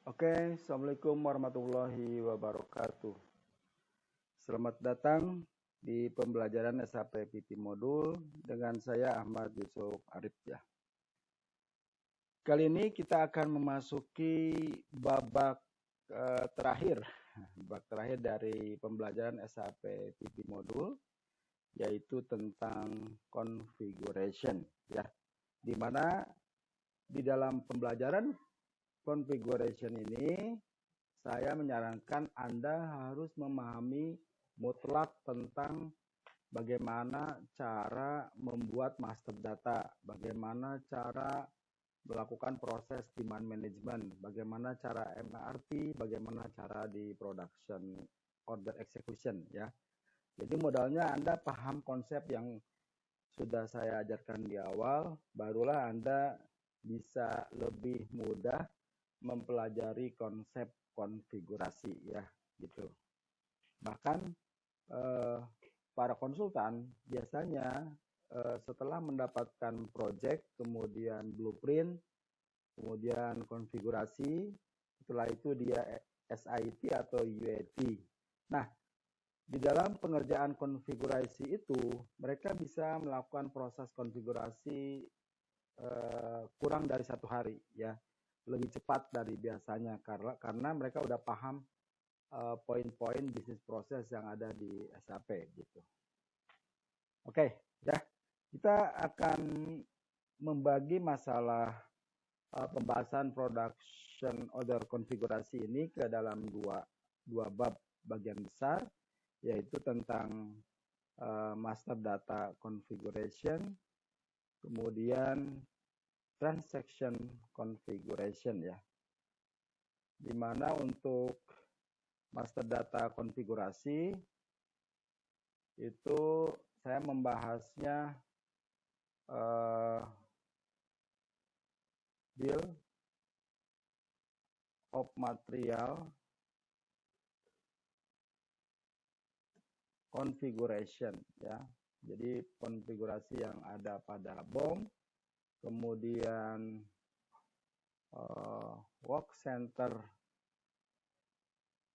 Oke, Assalamualaikum warahmatullahi wabarakatuh. Selamat datang di pembelajaran SAP PT Modul dengan saya Ahmad Yusuf Arif ya. Kali ini kita akan memasuki babak terakhir dari pembelajaran SAP PT Modul, yaitu tentang configuration ya. Di mana di dalam pembelajaran configuration ini saya menyarankan Anda harus memahami mutlak tentang bagaimana cara membuat master data, bagaimana cara melakukan proses demand management, bagaimana cara MRP, bagaimana cara di production order execution ya. Jadi modalnya Anda paham konsep yang sudah saya ajarkan di awal, barulah Anda bisa lebih mudah mempelajari konsep konfigurasi ya gitu. Bahkan para konsultan biasanya setelah mendapatkan project, kemudian blueprint, kemudian konfigurasi, setelah itu dia SIT atau UAT. Nah, di dalam pengerjaan konfigurasi itu mereka bisa melakukan proses konfigurasi kurang dari 1 hari ya, lebih cepat dari biasanya karena mereka udah paham poin-poin bisnis proses yang ada di SAP gitu. Oke, ya. Kita akan membagi masalah pembahasan production order konfigurasi ini ke dalam dua bab bagian besar, yaitu tentang master data configuration, kemudian transaction configuration ya. Dimana untuk master data konfigurasi itu saya membahasnya bill of material configuration ya. Jadi konfigurasi yang ada pada BOM, kemudian work center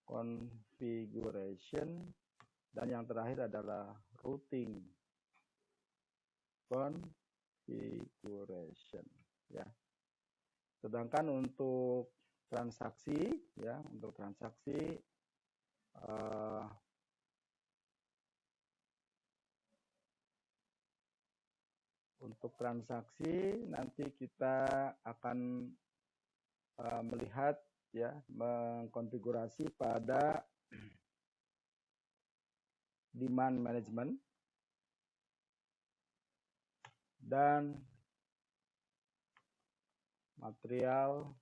configuration, dan yang terakhir adalah routing configuration ya. Sedangkan untuk transaksi ya, untuk transaksi nanti kita akan melihat ya, mengkonfigurasi pada demand management dan material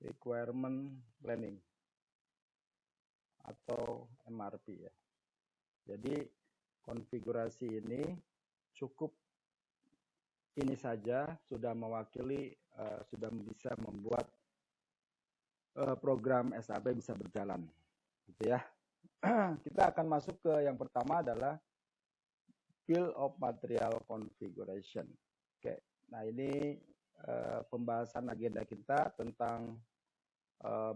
requirement planning atau MRP ya. Jadi konfigurasi ini cukup ini saja sudah mewakili, sudah bisa membuat program SAP bisa berjalan gitu ya. Kita akan masuk ke yang pertama adalah bill of material configuration. Oke, nah ini pembahasan agenda kita tentang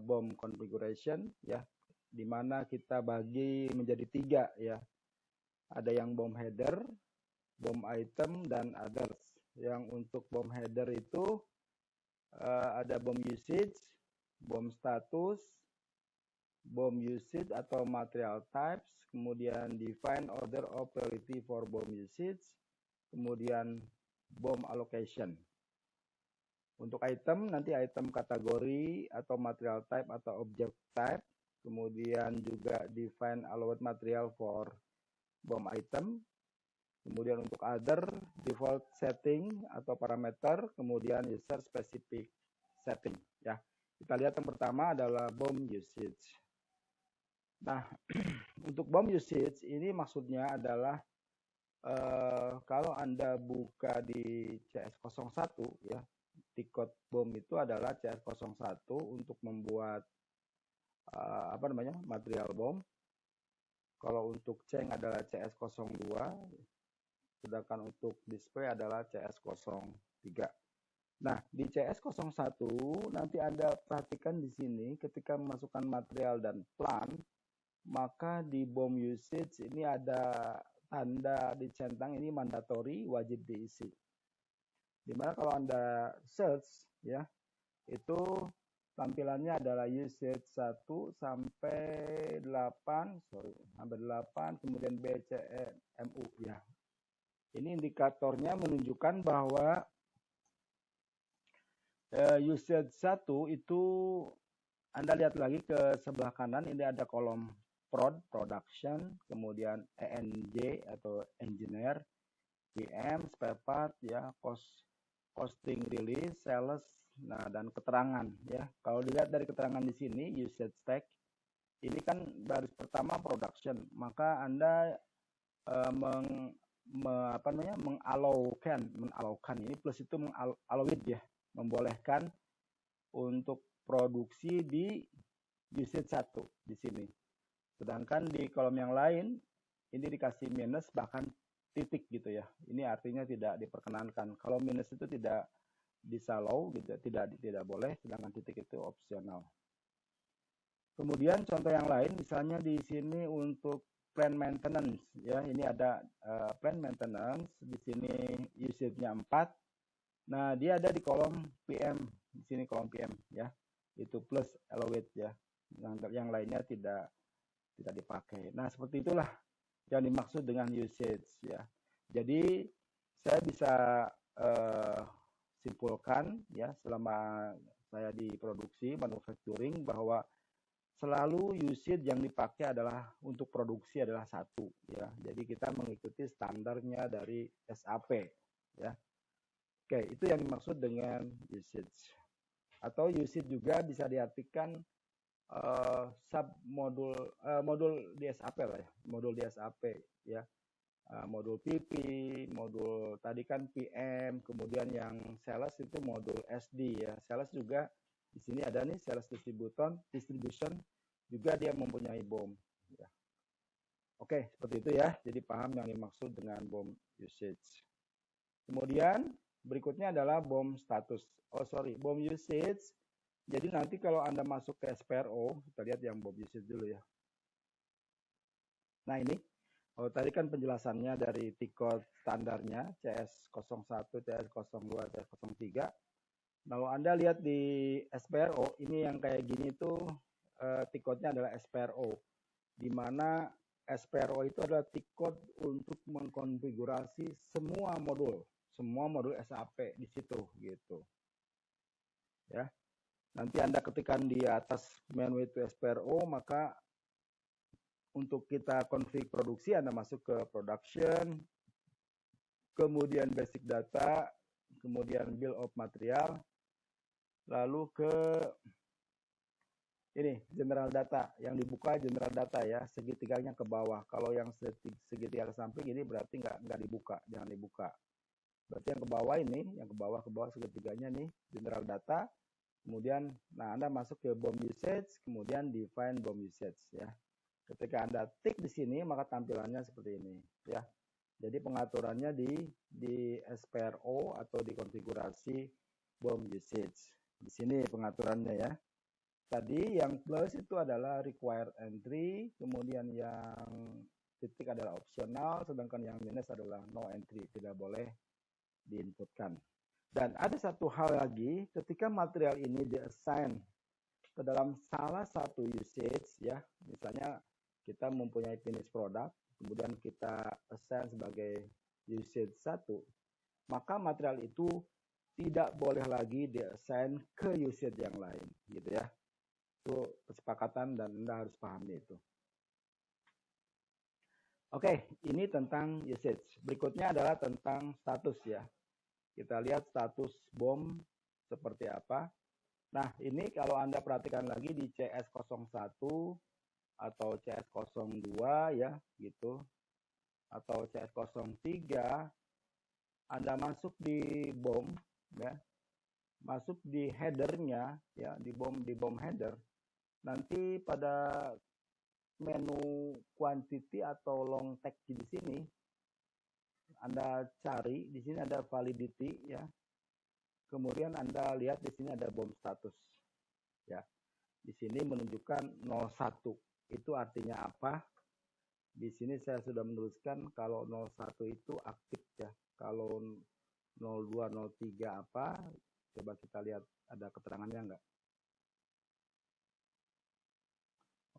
BOM configuration ya, di mana kita bagi menjadi 3 ya. Ada yang BOM header, BOM item, dan others. Yang untuk BOM header itu ada BOM usage, BOM status, BOM usage atau material types, kemudian define order of priority for BOM usage, kemudian BOM allocation. Untuk item, nanti item kategori atau material type atau object type, kemudian juga define allowed material for BOM item, kemudian untuk other, default setting atau parameter, kemudian user specific setting ya. Kita lihat yang pertama adalah BOM usage. Nah, untuk BOM usage ini maksudnya adalah kalau Anda buka di CS01 ya, tiket BOM itu adalah CS01 untuk membuat material BOM. Kalau untuk Ceng adalah CS02, sedangkan untuk display adalah CS03. Nah, di CS01 nanti Anda perhatikan di sini ketika memasukkan material dan plan, maka di BOM usage ini ada tanda dicentang ini mandatory, wajib diisi. Dimana kalau Anda search ya, itu tampilannya adalah usage 1 sampai 8, kemudian BCMU ya. Ini indikatornya menunjukkan bahwa usage 1 itu Anda lihat lagi ke sebelah kanan, ini ada kolom production, kemudian ENJ atau engineer, PM, spare part, ya, costing release, sales, nah dan keterangan ya. Kalau dilihat dari keterangan di sini usage tag, ini kan baris pertama production, maka Anda mengalaukan ini plus itu mengalowit ya, membolehkan untuk produksi di usage 1 di sini. Sedangkan di kolom yang lain ini dikasih minus bahkan titik gitu ya. Ini artinya tidak diperkenankan. Kalau minus itu tidak disallow gitu, tidak boleh, sedangkan titik itu opsional. Kemudian contoh yang lain misalnya di sini untuk plan maintenance ya, ini ada plan maintenance, di sini usage-nya 4. Nah, dia ada di kolom PM, di sini kolom PM ya. Itu plus allowed ya. Yang lainnya tidak dipakai. Nah, seperti itulah yang dimaksud dengan usage ya. Jadi saya bisa simpulkan ya selama saya di produksi manufacturing bahwa selalu usage yang dipakai adalah untuk produksi adalah 1 ya. Jadi kita mengikuti standarnya dari SAP ya. Oke, itu yang dimaksud dengan usage. Atau usage juga bisa diartikan modul di SAP lah ya, modul di SAP ya, modul PP, modul tadi kan PM, kemudian yang sales itu modul SD ya. Sales juga di sini ada nih sales distribution juga dia mempunyai BOM ya. Oke, seperti itu ya. Jadi paham yang dimaksud dengan BOM usage. Kemudian berikutnya adalah BOM status. BOM usage. Jadi nanti kalau Anda masuk ke SPRO, kita lihat yang BOM usage dulu ya. Nah ini, tadi kan penjelasannya dari T-code standarnya CS01, CS02, CS03. Nah, kalau Anda lihat di SPRO, ini yang kayak gini tuh T-code-nya adalah SPRO. Di mana SPRO itu adalah T-code untuk mengkonfigurasi semua modul SAP di situ gitu. Ya. Nanti Anda ketikkan di atas menu itu SPRO, maka untuk kita config produksi Anda masuk ke production, kemudian basic data, kemudian bill of material, lalu ke ini general data, yang dibuka general data ya, segitiganya ke bawah. Kalau yang segitiga ke samping ini berarti nggak dibuka, jangan dibuka. Berarti yang ke bawah ini, yang ke bawah segitiganya nih general data. Kemudian, nah Anda masuk ke BOM usage, kemudian define BOM usage ya. Ketika Anda tik di sini, maka tampilannya seperti ini ya. Jadi pengaturannya di SPRO atau di konfigurasi BOM usage. Di sini pengaturannya ya. Tadi yang plus itu adalah required entry, kemudian yang titik adalah opsional, sedangkan yang minus adalah no entry, tidak boleh diinputkan. Dan ada satu hal lagi, ketika material ini di-assign ke dalam salah satu usage ya, misalnya kita mempunyai finish product, kemudian kita assign sebagai usage 1, maka material itu tidak boleh lagi di-assign ke usage yang lain, gitu ya. Itu kesepakatan dan Anda harus pahami itu. Oke, ini tentang usage. Berikutnya adalah tentang status ya. Kita lihat status BOM seperti apa. Nah, ini kalau Anda perhatikan lagi di CS01 atau CS02 ya, gitu. Atau CS03, Anda masuk di BOM ya. Masuk di headernya ya, di BOM header. Nanti pada menu quantity atau long text di sini Anda cari, di sini ada validity ya. kemudian Anda lihat di sini ada bom status. Ya, di sini menunjukkan 01. Itu artinya apa? Di sini saya sudah menuliskan kalau 01 itu aktif ya. Kalau 02, 03 apa? Coba kita lihat ada keterangannya enggak?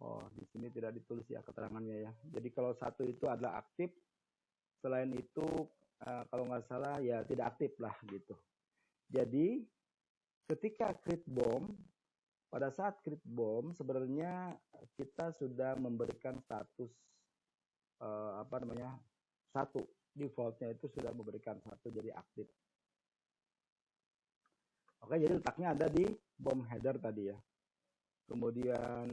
Oh, di sini tidak ditulis ya keterangannya ya. Jadi kalau 1 itu adalah aktif, selain itu kalau nggak salah ya tidak aktif lah gitu. Jadi ketika create bomb, pada saat create bomb sebenarnya kita sudah memberikan status apa namanya 1, defaultnya itu sudah memberikan 1 jadi aktif. Oke, jadi letaknya ada di bomb header tadi ya. Kemudian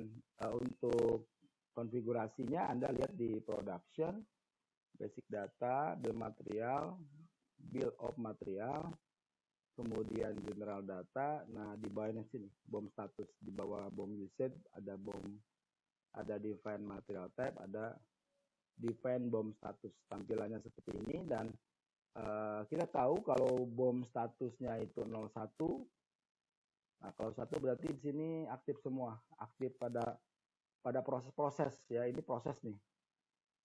untuk konfigurasinya Anda lihat di production, basic data, bill material, bill of material, kemudian general data. Nah, di bawahnya sini bom status, di bawah bom usage ada bom, ada define material type, ada define bom status. Tampilannya seperti ini dan kita tahu kalau bom statusnya itu 01. Nah, kalau 1 berarti di sini aktif semua, aktif pada proses-proses ya. Ini proses nih.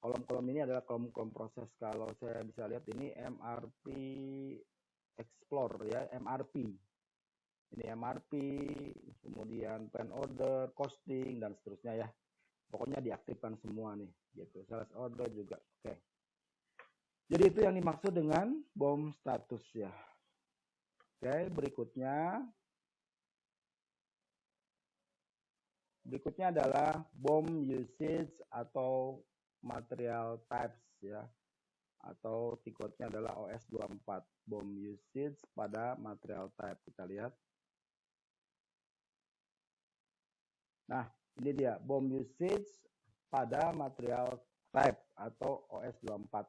Kolom-kolom ini adalah kolom-kolom proses. Kalau saya bisa lihat ini MRP Explore ya, MRP. Ini MRP, kemudian pen order, costing dan seterusnya ya. Pokoknya diaktifkan semua nih, gitu. Sales order juga. Oke. Jadi itu yang dimaksud dengan bom status ya. Oke, berikutnya adalah bom usage atau material types ya, atau tiketnya adalah OS24, bom usage pada material type. Kita lihat. Nah, ini dia bom usage pada material type atau OS24.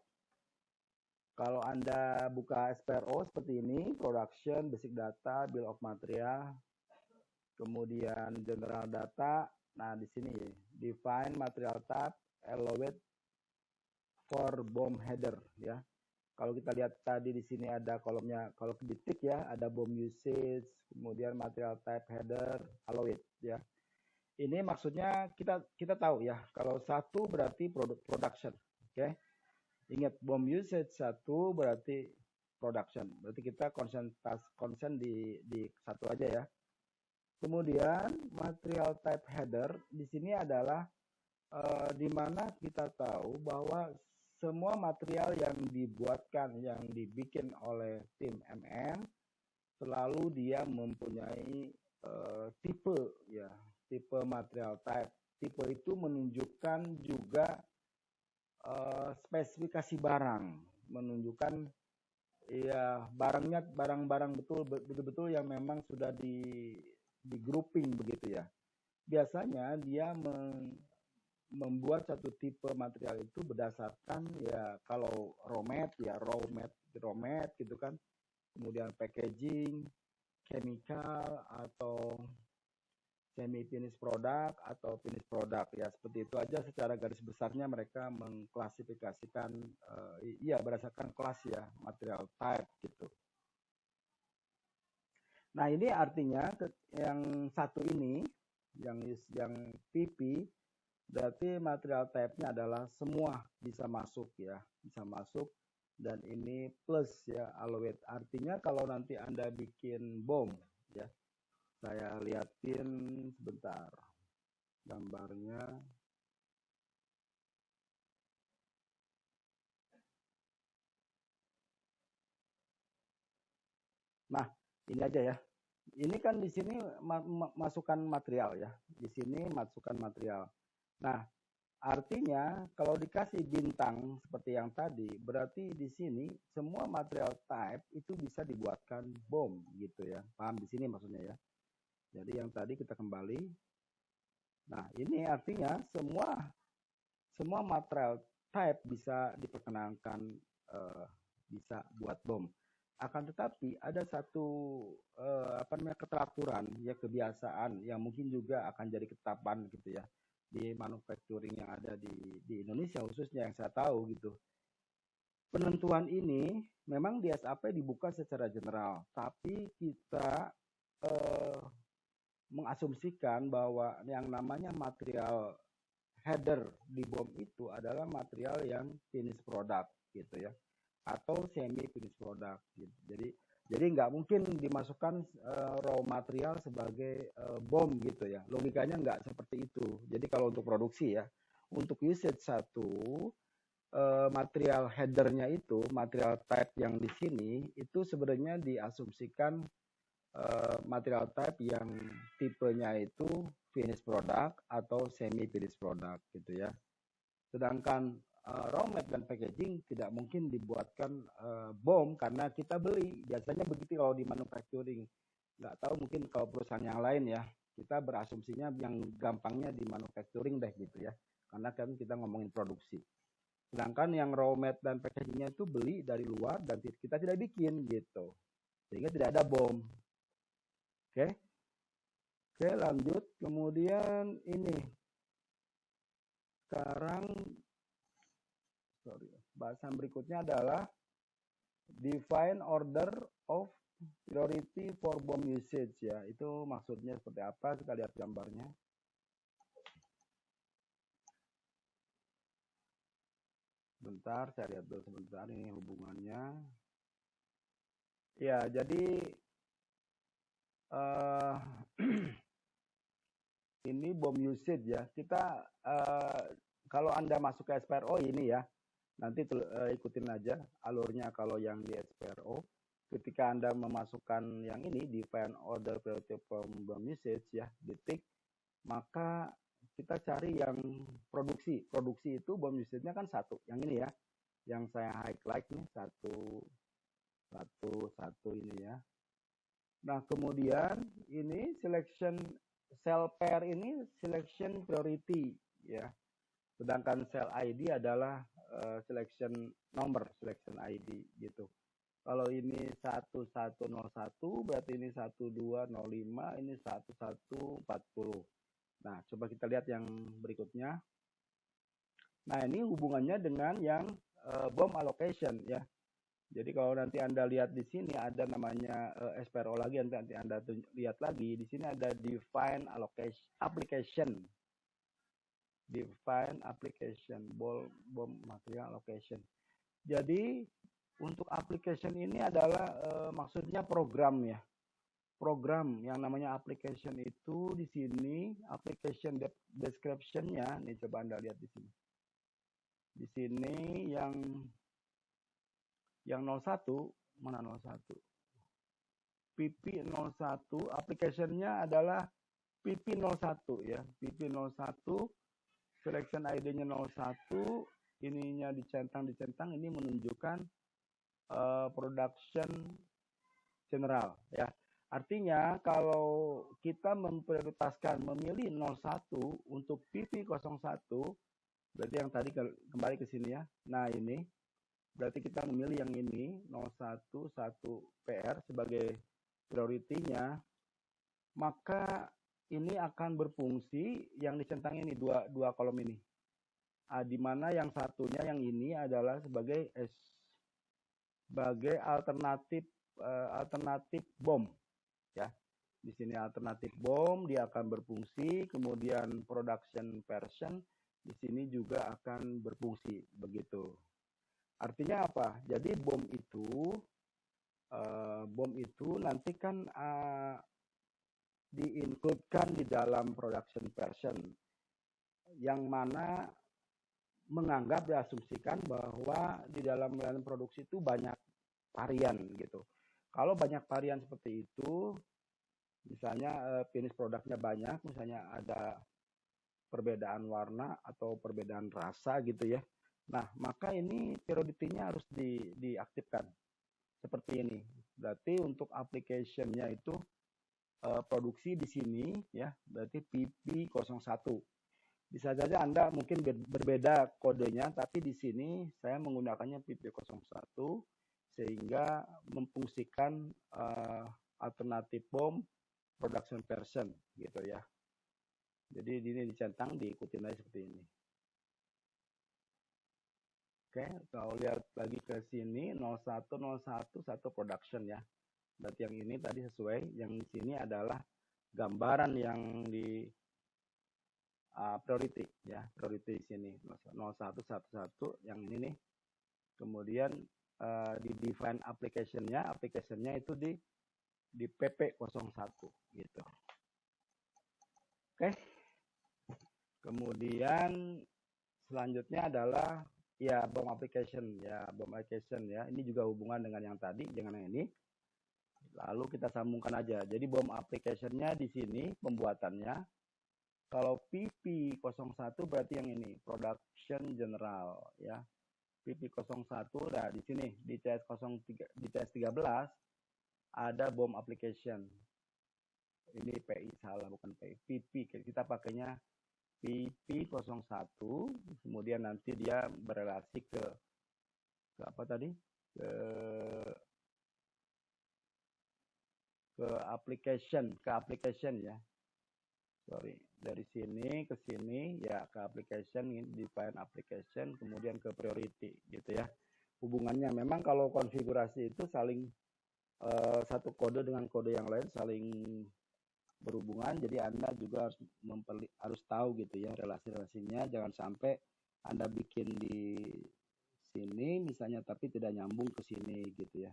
Kalau Anda buka SPRO seperti ini, production, basic data, bill of material, kemudian general data. Nah, di sini define material type, allowed for bomb header ya. Kalau kita lihat tadi di sini ada kolomnya, kalau ketik ya, ada bomb usage, kemudian material type header, allowed ya. Ini maksudnya kita tahu ya, kalau 1 berarti production, oke. Ingat bom usage 1 berarti production. Berarti kita konsen di 1 aja ya. Kemudian material type header di sini adalah di mana kita tahu bahwa semua material yang dibuatkan, yang dibikin oleh tim MM selalu dia mempunyai tipe ya, tipe material type. Tipe itu menunjukkan juga spesifikasi barang, menunjukkan ya barangnya, barang-barang betul-betul yang memang sudah di grouping begitu ya. Biasanya dia membuat satu tipe material itu berdasarkan ya, kalau raw mat ya raw mat gitu kan, kemudian packaging, chemical atau semi finish product atau finish product ya, seperti itu aja secara garis besarnya mereka mengklasifikasikan ya berdasarkan kelas ya, material type gitu. Nah, ini artinya yang 1 ini yang PP berarti material type-nya adalah semua bisa masuk ya, bisa masuk, dan ini plus ya, allowed. Artinya kalau nanti Anda bikin bom ya, saya liatin sebentar gambarnya. Nah, ini aja ya. Ini kan di sini masukkan material ya. Di sini masukkan material. Nah, artinya kalau dikasih bintang seperti yang tadi, berarti di sini semua material type itu bisa dibuatkan bom gitu ya. Paham di sini maksudnya ya. Jadi yang tadi kita kembali. Nah, ini artinya semua material type bisa diperkenankan bisa buat bom. Akan tetapi ada satu keteraturan ya, kebiasaan yang mungkin juga akan jadi ketetapan gitu ya di manufacturing yang ada di Indonesia khususnya, yang saya tahu gitu. penentuan ini memang di SAP dibuka secara general, tapi kita mengasumsikan bahwa yang namanya material header di BOM itu adalah material yang finish product gitu ya, atau semi finish product gitu. Jadi nggak mungkin dimasukkan raw material sebagai BOM gitu ya. Logikanya nggak seperti itu. Jadi kalau untuk produksi ya, untuk usage satu material headernya itu, material type yang di sini itu sebenarnya diasumsikan material type yang tipenya itu finish product atau semi finish product gitu ya. Sedangkan raw mat dan packaging tidak mungkin dibuatkan BOM karena kita beli. Biasanya begitu kalau di manufacturing. Nggak tahu mungkin kalau perusahaan yang lain ya. Kita berasumsinya yang gampangnya di manufacturing deh gitu ya. Karena kan kita ngomongin produksi. Sedangkan yang raw mat dan packagingnya itu beli dari luar dan kita tidak bikin gitu. Sehingga tidak ada BOM. Oke. Oke, lanjut. Kemudian ini. Sekarang bahasan berikutnya adalah define order of priority for BOM usage ya. Itu maksudnya seperti apa? Kita lihat gambarnya. Bentar, saya lihat dulu sebentar ini hubungannya. Ya, jadi ini BOM usage ya. Kita kalau Anda masuk ke SPRO ini ya, nanti ikutin aja alurnya kalau yang di SPRO. Ketika Anda memasukkan yang ini, define order priority from BOM usage ya, titik, maka kita cari yang produksi. Produksi itu BOM usage-nya kan satu, yang ini ya, yang saya highlight nih, satu ini ya. Nah, kemudian ini selection cell pair ini selection priority ya. Sedangkan cell ID adalah selection number, selection ID gitu. Kalau ini 1101 berarti ini 1205, ini 1140. Nah, coba kita lihat yang berikutnya. Nah, ini hubungannya dengan yang BOM allocation ya. Jadi kalau nanti Anda lihat di sini ada namanya SPRO lagi, nanti Anda lihat lagi, di sini ada define application. Define application, BOM material allocation. Jadi untuk application ini adalah maksudnya program ya. Program yang namanya application itu di sini application description-nya, nih coba Anda lihat di sini. Di sini yang 01, mana 01? PP01, application-nya adalah PP01 ya. PP01, selection ID-nya 01, ininya dicentang, ini menunjukkan production general ya. Artinya kalau kita memprioritaskan memilih 01 untuk PP01, berarti yang tadi kembali ke sini ya. Nah, ini berarti kita memilih yang ini 01 PR sebagai prioritinya, maka ini akan berfungsi yang dicentang ini dua kolom ini. Di mana yang satunya yang ini adalah sebagai alternatif BOM ya. Di sini alternatif BOM dia akan berfungsi, kemudian production version di sini juga akan berfungsi begitu. Artinya apa? Jadi BOM itu nanti kan diincludekan di dalam production version yang mana menganggap diasumsikan bahwa di dalam produksi itu banyak varian gitu. Kalau banyak varian seperti itu, misalnya finish produknya banyak, misalnya ada perbedaan warna atau perbedaan rasa gitu ya. Nah, maka ini priority-nya harus diaktifkan. Seperti ini. Berarti untuk application-nya itu produksi di sini ya, berarti PP01. Bisa saja Anda mungkin berbeda kodenya, tapi di sini saya menggunakannya PP01 sehingga memfungsikan alternatif BOM production version gitu ya. Jadi ini dicentang, diikutin aja seperti ini. Oke, kalau lihat lagi ke sini 0101 satu production ya. Berarti yang ini tadi sesuai, yang di sini adalah gambaran yang di priority ya, priority di sini 0111 yang ini nih. Kemudian di define application-nya itu di PP01 gitu. Oke. Kemudian selanjutnya adalah ya BOM application ya, BOM application ya. Ini juga hubungan dengan yang tadi, dengan yang ini. Lalu kita sambungkan aja. Jadi BOM application-nya di sini pembuatannya. Kalau PP01 berarti yang ini, production general ya. PP01 nah di sini di TS03 di TS13 ada BOM application. Ini PI salah bukan PI. PP kita pakainya PP01, kemudian nanti dia berelasi ke apa tadi? Ke application ya. Sorry, dari sini ke sini ya ke application, define application, kemudian ke priority gitu ya. Hubungannya memang kalau konfigurasi itu saling satu kode dengan kode yang lain saling berhubungan, jadi Anda juga harus tahu gitu ya relasi-relasinya, jangan sampai Anda bikin di sini misalnya tapi tidak nyambung ke sini gitu ya.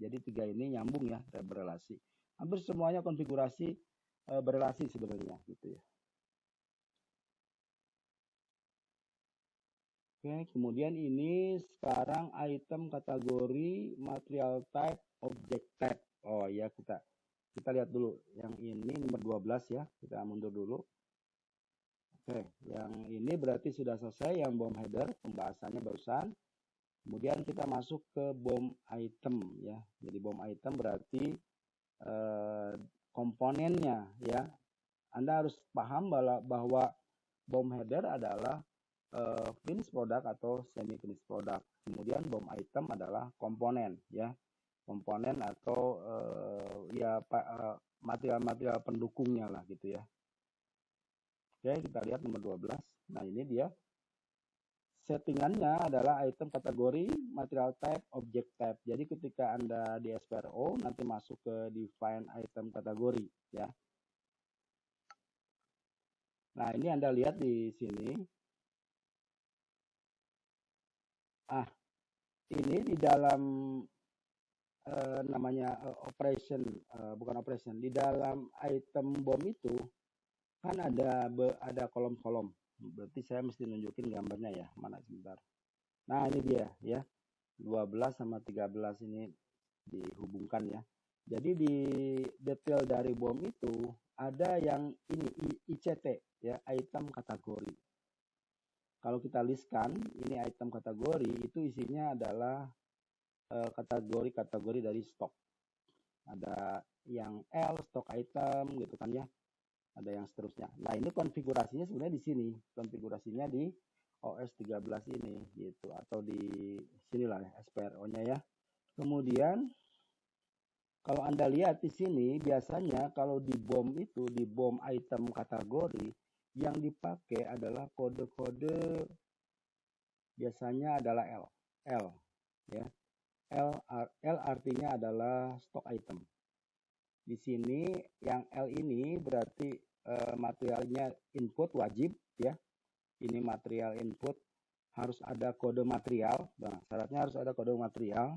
Jadi tiga ini nyambung ya, berelasi. Hampir semuanya konfigurasi berelasi sebenarnya gitu ya. Oke, kemudian ini sekarang item kategori material type object type. Oh ya, kita lihat dulu yang ini nomor 12 ya, kita mundur dulu. Oke, yang ini berarti sudah selesai yang BOM header pembahasannya barusan. Kemudian kita masuk ke BOM item ya. Jadi BOM item berarti komponennya ya. Anda harus paham bahwa BOM header adalah finished product atau semi finished product. Kemudian BOM item adalah komponen ya. Komponen atau material-material pendukungnya lah gitu ya. Oke, kita lihat nomor 12. Nah, ini dia. Settingannya adalah item kategori, material type, object type. Jadi ketika Anda di SPRO nanti masuk ke define item kategori ya. Nah, ini Anda lihat di sini. Ini di dalam namanya operation, bukan operation. Di dalam item BOM itu kan ada kolom-kolom. Berarti saya mesti nunjukin gambarnya ya. Mana sebentar. Nah, ini dia ya. 12 sama 13 ini dihubungkan ya. Jadi di detail dari BOM itu ada yang ini ICT ya, item kategori. Kalau kita listkan, ini item kategori itu isinya adalah kategori-kategori dari stok. Ada yang L, stok item gitu kan ya. Ada yang seterusnya. Nah, ini konfigurasinya sebenarnya di sini. Konfigurasinya di OS 13 ini gitu, atau di sinilah SPRO-nya ya. Kemudian kalau Anda lihat di sini biasanya kalau di BOM itu, di BOM item kategori yang dipakai adalah kode-kode biasanya adalah L ya. L artinya adalah stock item. Di sini yang L ini berarti materialnya input wajib ya. Ini material input harus ada kode material. Nah, syaratnya harus ada kode material.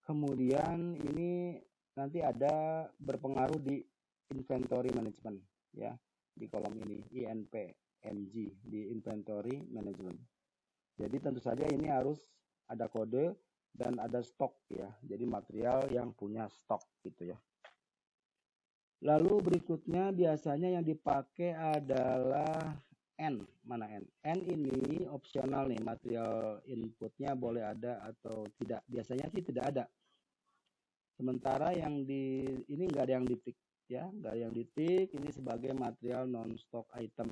Kemudian ini nanti ada berpengaruh di inventory management ya, di kolom ini INP MG di inventory management. Jadi tentu saja ini harus ada kode dan ada stok ya. Jadi material yang punya stok gitu ya. Lalu berikutnya biasanya yang dipakai adalah N. Mana N? N ini opsional nih, material inputnya boleh ada atau tidak. Biasanya sih tidak ada. Sementara yang ini nggak ada yang ditik ya, nggak ada yang ditik. Ini sebagai material non stock item.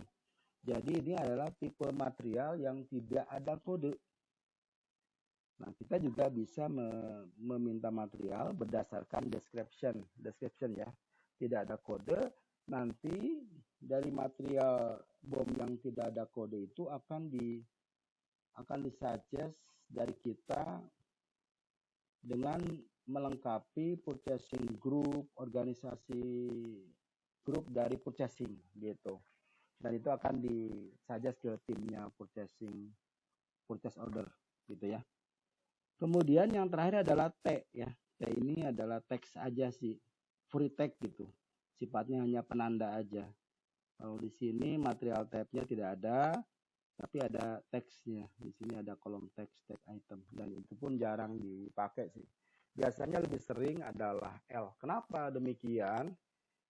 Jadi ini adalah tipe material yang tidak ada kode. Nah, kita juga bisa meminta material berdasarkan description ya. Tidak ada kode, nanti dari material BOM yang tidak ada kode itu akan akan disuggest dari kita dengan melengkapi purchasing group, organisasi grup dari purchasing gitu. Dan itu akan disuggest ke timnya purchase order gitu ya. Kemudian yang terakhir adalah T ya. T ini adalah teks aja sih, free text gitu. Sifatnya hanya penanda aja. Kalau di sini material type-nya tidak ada, tapi ada teksnya. Di sini ada kolom teks, tag item, dan itu pun jarang dipakai sih. Biasanya lebih sering adalah L. Kenapa demikian?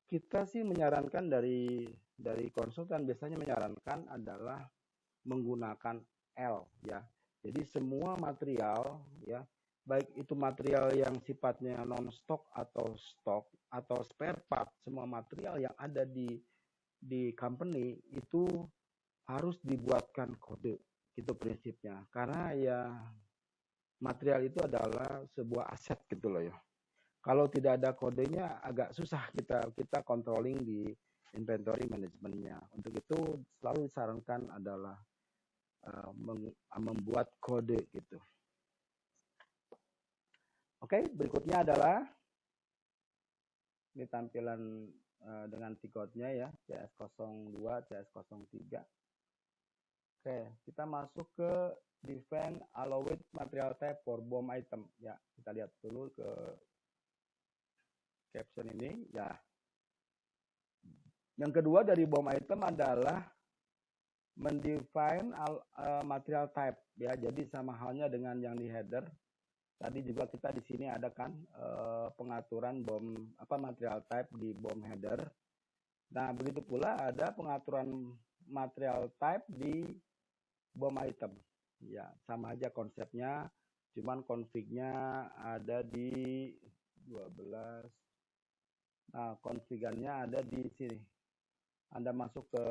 Kita sih menyarankan dari konsultan biasanya menyarankan adalah menggunakan L ya. Jadi semua material ya, baik itu material yang sifatnya non stock atau stock atau spare part, semua material yang ada di company itu harus dibuatkan kode, itu prinsipnya. Karena ya material itu adalah sebuah aset gitu loh ya. Kalau tidak ada kodenya agak susah kita controlling di inventory manajemennya. Untuk itu selalu disarankan adalah membuat kode gitu. Oke, berikutnya adalah ini tampilan dengan T-code-nya ya, CS02, CS03. Oke, kita masuk ke define allowed material type for BOM item. Ya, kita lihat dulu ke caption ini. Ya. Yang kedua dari BOM item adalah mendefine material type ya. Jadi sama halnya dengan yang di header. Tadi juga kita di sini ada kan pengaturan BOM material type di BOM header. Nah, begitu pula ada pengaturan material type di BOM item. Ya, sama aja konsepnya, cuman config-nya ada di 12. Nah, config-nya ada di sini. Anda masuk ke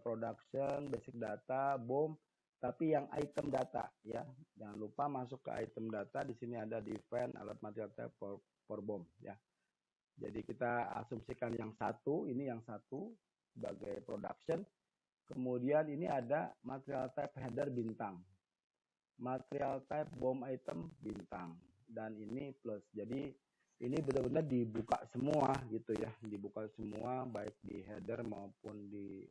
production, basic data, BOM, tapi yang item data ya. Jangan lupa masuk ke item data, di sini ada define alat material type for BOM ya. Jadi kita asumsikan yang satu, ini yang satu sebagai production. Kemudian ini ada material type header bintang. Material type BOM item bintang, dan ini plus. Jadi ini benar-benar dibuka semua gitu ya, dibuka semua baik di header maupun di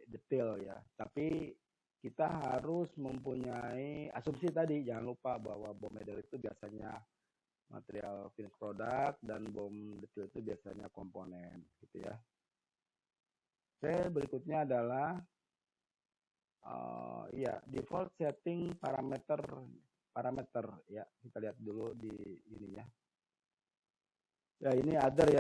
detail ya. Tapi kita harus mempunyai asumsi tadi, jangan lupa bahwa BOM header itu biasanya material finish product dan BOM detail itu biasanya komponen gitu ya. Oke, berikutnya adalah ya default setting parameter ya. Kita lihat dulu di ininya. Ya, ini other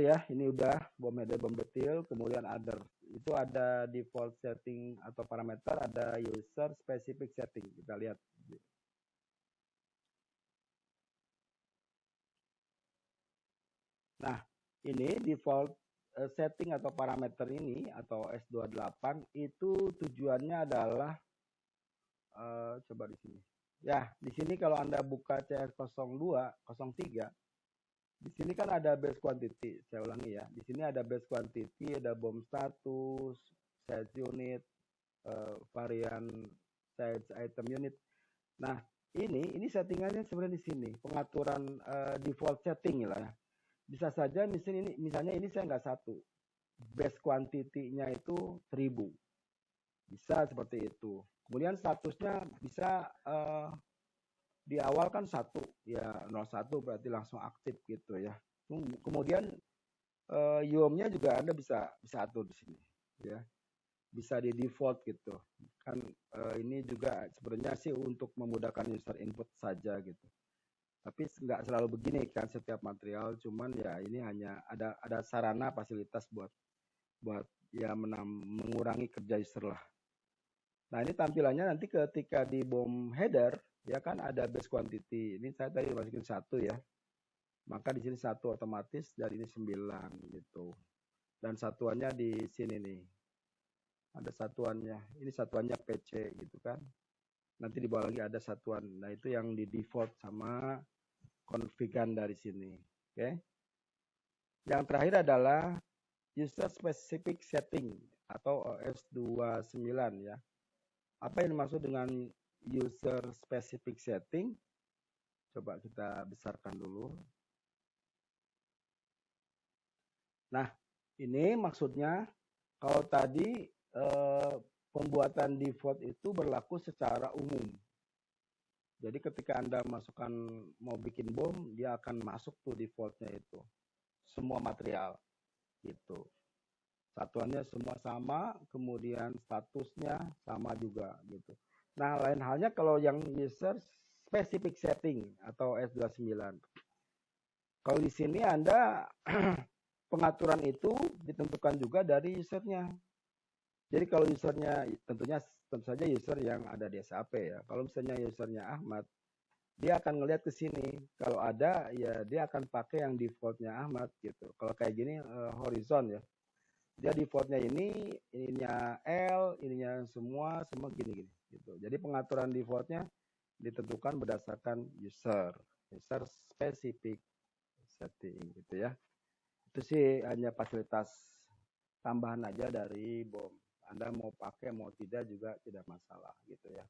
ya. Ini udah BOM header, BOM detail, kemudian other. Itu ada default setting atau parameter, ada user specific setting. Kita lihat. Nah, ini default setting atau parameter ini atau S28 itu tujuannya adalah coba di sini. Ya, di sini kalau Anda buka CS02, 03, di sini kan ada base quantity, saya ulangi ya. Di sini ada base quantity, ada BOM status, size unit, varian size item unit. Nah, ini settingannya sebenarnya di sini, pengaturan default setting lah ya. Bisa saja misalnya ini saya nggak satu, base quantity-nya itu 1000. Bisa seperti itu. Kemudian statusnya bisa di awal kan 1 ya, 01 berarti langsung aktif gitu ya. Kemudian YOM-nya juga Anda bisa atur di sini ya. Bisa di default gitu. Kan ini juga sebenarnya sih untuk memudahkan user input saja gitu. Tapi nggak selalu begini kan setiap material, cuman ya ini hanya ada sarana fasilitas buat ya mengurangi kerja user lah. Nah, ini tampilannya nanti ketika di BOM header ya kan ada base quantity. Ini saya tadi masukin 1 ya. Maka di sini 1 otomatis, dari ini 9 gitu. Dan satuannya di sini nih. Ada satuannya. Ini satuannya PC gitu kan. Nanti di bawah lagi ada satuan. Nah, itu yang di default sama konfigan dari sini. Oke. Yang terakhir adalah user specific setting atau OS29 ya. Apa yang dimaksud dengan user specific setting? Coba kita besarkan dulu. Nah, ini maksudnya kalau tadi pembuatan default itu berlaku secara umum. Jadi ketika Anda masukkan mau bikin bom, dia akan masuk tuh defaultnya itu. Semua material gitu. Satuannya semua sama, kemudian statusnya sama juga gitu. Nah, lain halnya kalau yang user specific setting atau S29. Kalau di sini Anda pengaturan itu ditentukan juga dari usernya. Jadi kalau usernya tentunya tentu saja user yang ada di SAP ya. Kalau misalnya usernya Ahmad, dia akan ngelihat ke sini. Kalau ada ya dia akan pakai yang defaultnya Ahmad gitu. Kalau kayak gini horizon ya. Dia defaultnya ininya L, ininya semua gini-gini gitu. Jadi pengaturan defaultnya ditentukan berdasarkan user specific setting gitu ya. Itu sih hanya fasilitas tambahan aja dari BOM. Anda mau pakai mau tidak juga tidak masalah gitu ya.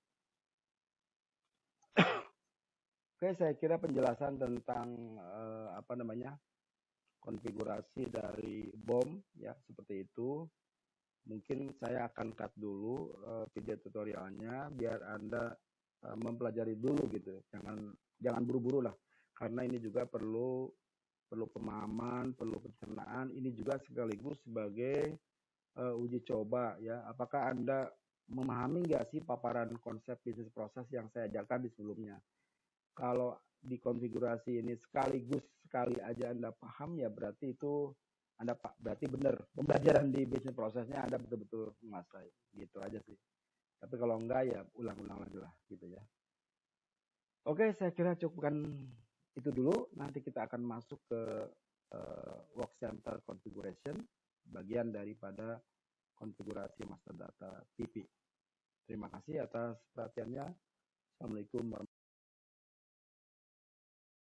Oke, saya kira penjelasan tentang konfigurasi dari BOM ya seperti itu. Mungkin saya akan cut dulu video tutorialnya biar Anda mempelajari dulu gitu. Jangan buru-buru lah. Karena ini juga perlu pemahaman, perlu pencernaan. Ini juga sekaligus sebagai uji coba ya. Apakah Anda memahami nggak sih paparan konsep bisnis proses yang saya ajarkan di sebelumnya? Kalau di konfigurasi ini sekali aja Anda paham ya berarti itu Anda berarti benar pembelajaran di bisnis prosesnya Anda betul-betul menguasai. Gitu aja sih. Tapi kalau enggak ya ulang-ulang lagi lah gitu ya. Oke, saya kira cukupkan itu dulu. Nanti kita akan masuk ke work center configuration, bagian daripada konfigurasi master data TP. Terima kasih atas perhatiannya. Assalamualaikum warahmatullahi wabarakatuh.